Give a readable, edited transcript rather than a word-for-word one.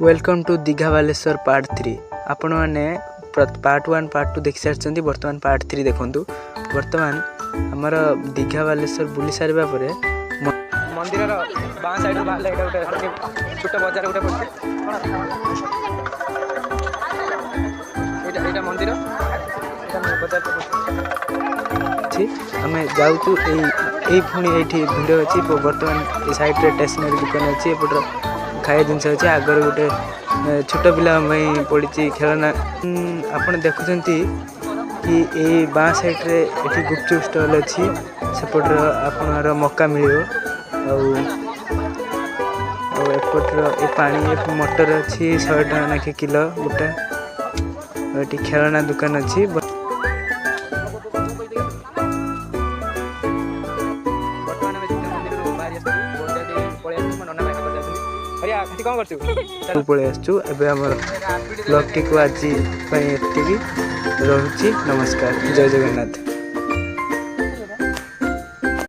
Welcome to Digha Baleshwar part 3। आपण मैंने part 1 part 2 देखि सारी बर्तमान पार्ट 3 देखु। बर्तमान आमर दीघा बालेश्वर बुली सारा पर मंदिर बाँ साइड बाहर छोट बजार गोटे पड़े मंदिर आम जाऊँ पुणी ये भिड़ अच्छी बर्तमान ये सैड्रे स्टेसनरी दुकान अच्छी एपटर खाया जिनस अच्छे आगर गोटे छोट पिला पड़ी खेलना आपड़ देखुं कि ये बाँ साइड्रे ये गुपचुप स्टल अच्छी सेपटर आपणर मका मिल एपटर ये पानी मोटर अच्छी 100 टका नाखे किलो गोटा ये खेलना दुकान अच्छी। कौन कर पलि आसचु ब्लॉग टी को आज रोची। नमस्कार, जय जगन्नाथ।